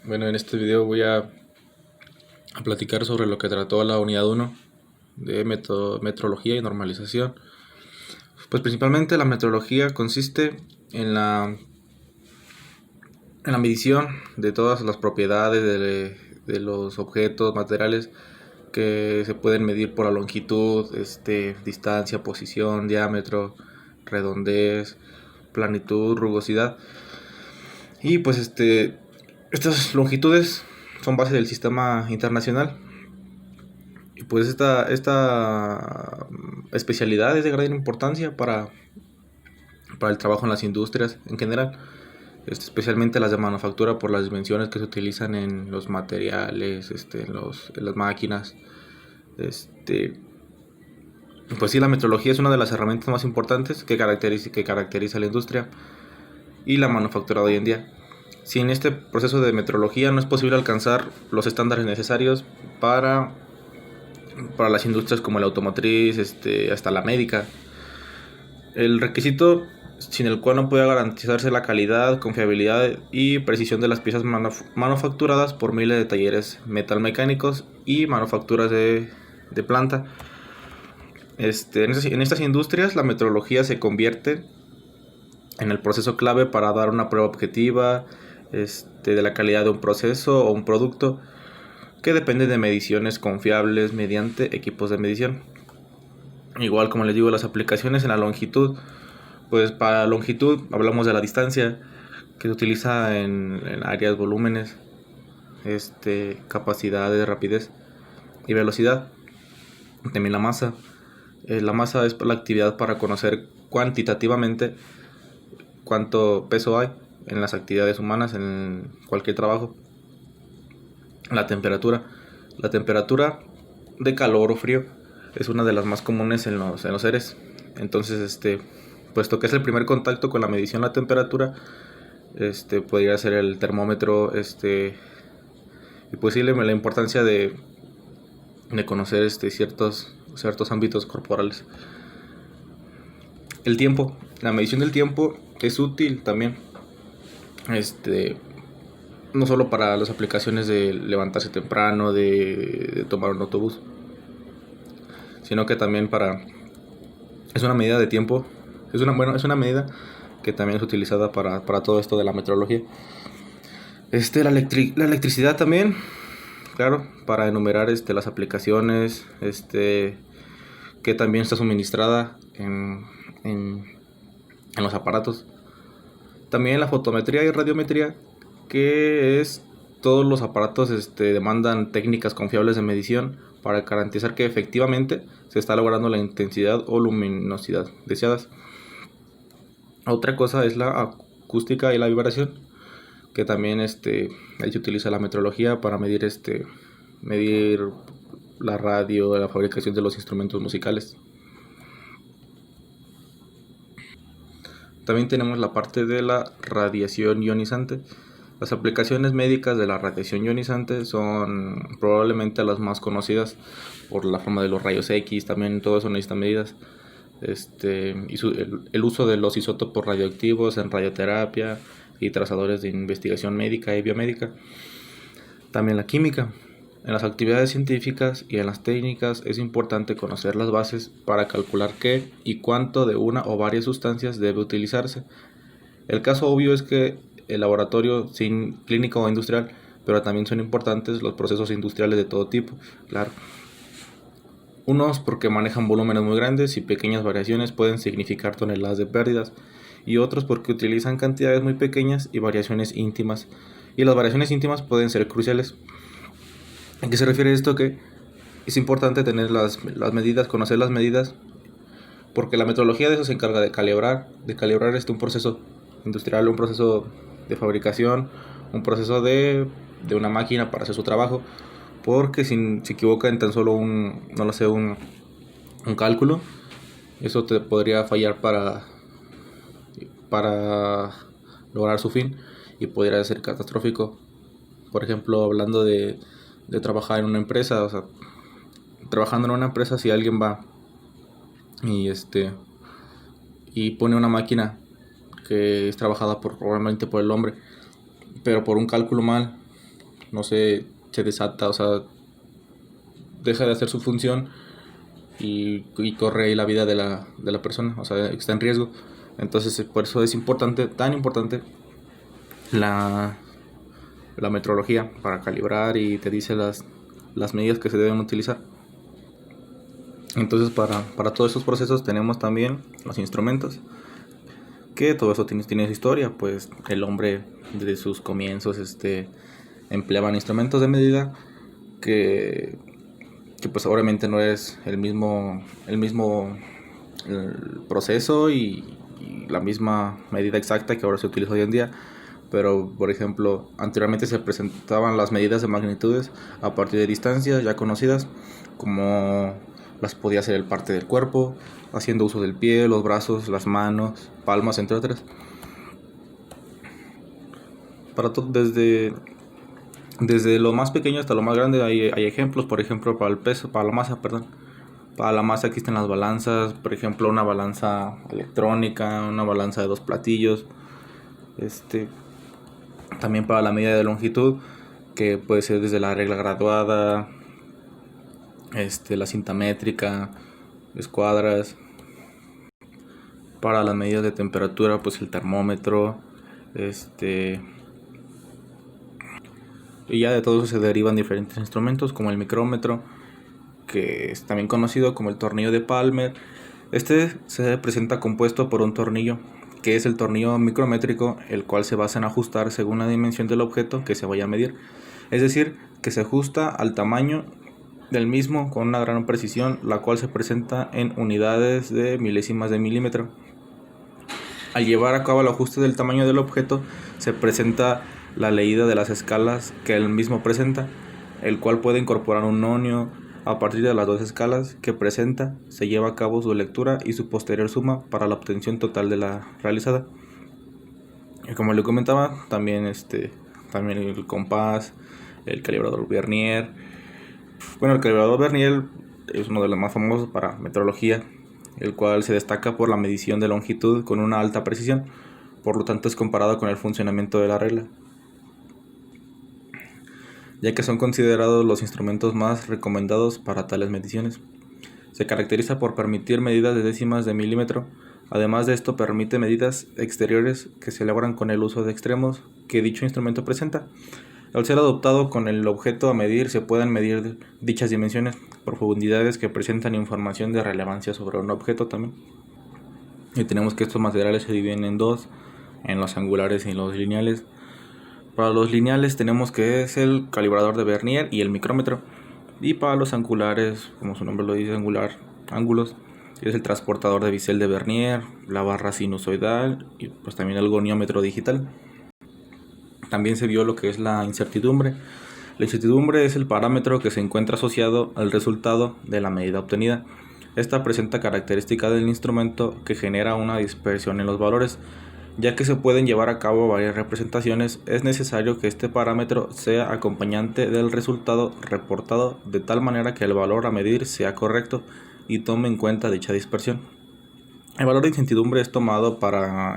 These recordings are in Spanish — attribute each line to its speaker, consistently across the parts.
Speaker 1: Bueno, en este video voy a platicar sobre lo que trató la unidad 1 de metrología y normalización. Pues principalmente la metrología consiste en la medición de todas las propiedades de los objetos, materiales que se pueden medir por la longitud, distancia, posición, diámetro, redondez, planitud, rugosidad. Y pues estas longitudes son base del sistema internacional. Y pues esta especialidad es de gran importancia para el trabajo en las industrias en general, especialmente las de manufactura por las dimensiones que se utilizan en los materiales, en las máquinas. Pues sí, la metrología es una de las herramientas más importantes que caracteriza la industria y la manufactura de hoy en día. Sin este proceso de metrología no es posible alcanzar los estándares necesarios para las industrias como la automotriz, hasta la médica. El requisito sin el cual no puede garantizarse la calidad, confiabilidad y precisión de las piezas manufacturadas por miles de talleres metalmecánicos y manufacturas de planta. En estas industrias la metrología se convierte en el proceso clave para dar una prueba objetiva de la calidad de un proceso o un producto, que depende de mediciones confiables mediante equipos de medición. Igual, como les digo, las aplicaciones en la longitud, pues para la longitud hablamos de la distancia que se utiliza en áreas, volúmenes, capacidades, rapidez y velocidad. También la masa. La masa es la actividad para conocer cuantitativamente cuánto peso hay en las actividades humanas, en cualquier trabajo. La temperatura. La temperatura de calor o frío es una de las más comunes en los seres. Entonces, puesto que es el primer contacto con la medición de la temperatura, podría ser el termómetro, y pues sí, la importancia de conocer ciertos ámbitos corporales. El tiempo. La medición del tiempo es útil también, no solo para las aplicaciones de levantarse temprano, de tomar un autobús, sino que también es una medida de tiempo. Es una medida que también es utilizada para todo esto de la metrología. La electricidad también, claro, para enumerar las aplicaciones, que también está suministrada en los aparatos. También la fotometría y radiometría, que es todos los aparatos demandan técnicas confiables de medición para garantizar que efectivamente se está logrando la intensidad o luminosidad deseadas. Otra cosa es la acústica y la vibración, que también ahí se utiliza la metrología para medir la radio, la fabricación de los instrumentos musicales. También tenemos la parte de la radiación ionizante. Las aplicaciones médicas de la radiación ionizante son probablemente las más conocidas por la forma de los rayos X. También todo eso necesita medidas. El uso de los isótopos radioactivos en radioterapia y trazadores de investigación médica y biomédica. También la química. En las actividades científicas y en las técnicas es importante conocer las bases para calcular qué y cuánto de una o varias sustancias debe utilizarse. El caso obvio es que el laboratorio sin clínico o industrial, pero también son importantes los procesos industriales de todo tipo, claro. Unos porque manejan volúmenes muy grandes y pequeñas variaciones pueden significar toneladas de pérdidas, y otros porque utilizan cantidades muy pequeñas y variaciones íntimas, y las variaciones íntimas pueden ser cruciales. ¿A qué se refiere esto? Que es importante tener las medidas, conocer las medidas, porque la metrología de eso se encarga de calibrar un proceso industrial, un proceso de fabricación, un proceso de una máquina para hacer su trabajo, porque si se equivoca en tan solo un cálculo, eso te podría fallar para lograr su fin y podría ser catastrófico. Por ejemplo, hablando de trabajar en una empresa, o sea, trabajando en una empresa, si alguien va y pone una máquina que es trabajada probablemente por el hombre, pero por un cálculo mal no sé, se desata, o sea, deja de hacer su función y corre ahí la vida de la persona, o sea, está en riesgo. Entonces, por eso es importante, tan importante, la, la metrología para calibrar y te dice las medidas que se deben utilizar. Entonces, para todos esos procesos tenemos también los instrumentos, que todo eso tiene su historia. Pues el hombre desde sus comienzos empleaban instrumentos de medida que pues obviamente no es el mismo proceso y la misma medida exacta que ahora se utiliza hoy en día. Pero, por ejemplo, anteriormente se presentaban las medidas de magnitudes a partir de distancias ya conocidas, como las podía hacer el parte del cuerpo, haciendo uso del pie, los brazos, las manos, palmas, entre otras. Para todo, desde lo más pequeño hasta lo más grande hay ejemplos. Por ejemplo, para el peso, para la masa, perdón. Para la masa existen las balanzas, por ejemplo, una balanza electrónica, una balanza de dos platillos. También para la medida de longitud, que puede ser desde la regla graduada, la cinta métrica, escuadras. Para las medidas de temperatura, pues el termómetro, y ya de todo eso se derivan diferentes instrumentos como el micrómetro, que es también conocido como el tornillo de Palmer. Se presenta compuesto por un tornillo, que es el tornillo micrométrico, el cual se basa en ajustar según la dimensión del objeto que se vaya a medir. Es decir, que se ajusta al tamaño del mismo con una gran precisión, la cual se presenta en unidades de milésimas de milímetro. Al llevar a cabo el ajuste del tamaño del objeto, se presenta la leída de las escalas que el mismo presenta, el cual puede incorporar un nonio. A partir de las dos escalas que presenta, se lleva a cabo su lectura y su posterior suma para la obtención total de la realizada. Y como le comentaba, también también el compás, el calibrador Vernier. Bueno, el calibrador Vernier es uno de los más famosos para metrología, el cual se destaca por la medición de longitud con una alta precisión, por lo tanto es comparado con el funcionamiento de la regla, ya que son considerados los instrumentos más recomendados para tales mediciones. Se caracteriza por permitir medidas de décimas de milímetro. Además de esto, permite medidas exteriores que se elaboran con el uso de extremos que dicho instrumento presenta. Al ser adoptado con el objeto a medir, se pueden medir dichas dimensiones, profundidades que presentan información de relevancia sobre un objeto también. Y tenemos que estos materiales se dividen en dos, en los angulares y los lineales. Para los lineales tenemos que es el calibrador de Vernier y el micrómetro. Y para los angulares, como su nombre lo dice, ángulos, es el transportador de bisel de Vernier, la barra sinusoidal y pues también el goniómetro digital. También se vio lo que es la incertidumbre. La incertidumbre es el parámetro que se encuentra asociado al resultado de la medida obtenida. Esta presenta características del instrumento que genera una dispersión en los valores. Ya que se pueden llevar a cabo varias representaciones, es necesario que este parámetro sea acompañante del resultado reportado de tal manera que el valor a medir sea correcto y tome en cuenta dicha dispersión. El valor de incertidumbre es tomado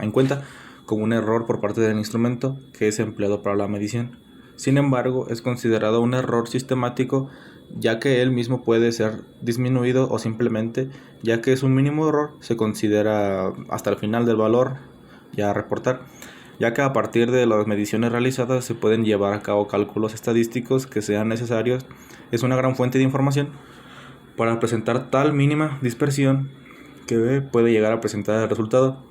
Speaker 1: en cuenta como un error por parte del instrumento que es empleado para la medición. Sin embargo, es considerado un error sistemático, ya que él mismo puede ser disminuido o simplemente, ya que es un mínimo error, se considera hasta el final del valor ya a reportar, ya que a partir de las mediciones realizadas se pueden llevar a cabo cálculos estadísticos que sean necesarios. Es una gran fuente de información para presentar tal mínima dispersión que puede llegar a presentar el resultado.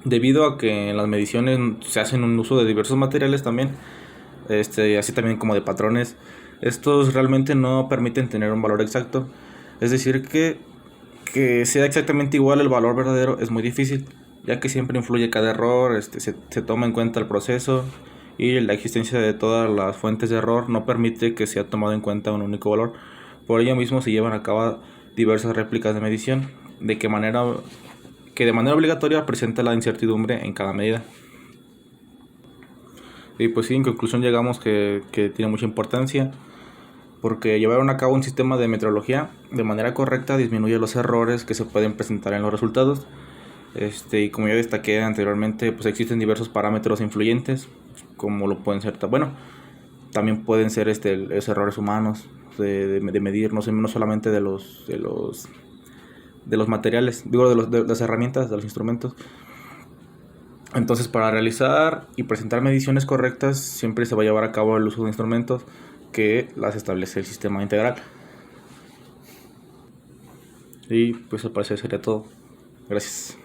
Speaker 1: Debido a que en las mediciones se hacen un uso de diversos materiales también, así también como de patrones, estos realmente no permiten tener un valor exacto. Es decir, que sea exactamente igual el valor verdadero es muy difícil, ya que siempre influye cada error, se toma en cuenta el proceso y la existencia de todas las fuentes de error no permite que sea tomado en cuenta un único valor. Por ello mismo se llevan a cabo diversas réplicas de medición, de manera obligatoria presenta la incertidumbre en cada medida. Y pues sí, en conclusión llegamos que tiene mucha importancia, porque llevar a cabo un sistema de metrología de manera correcta disminuye los errores que se pueden presentar en los resultados. Y como ya destaqué anteriormente, pues existen diversos parámetros influyentes, como lo pueden ser, También pueden ser los errores humanos de medir, no solamente de los materiales, digo, de las herramientas, de los instrumentos. Entonces, para realizar y presentar mediciones correctas, siempre se va a llevar a cabo el uso de instrumentos que las establece el sistema integral. Y pues al parecer sería todo. Gracias.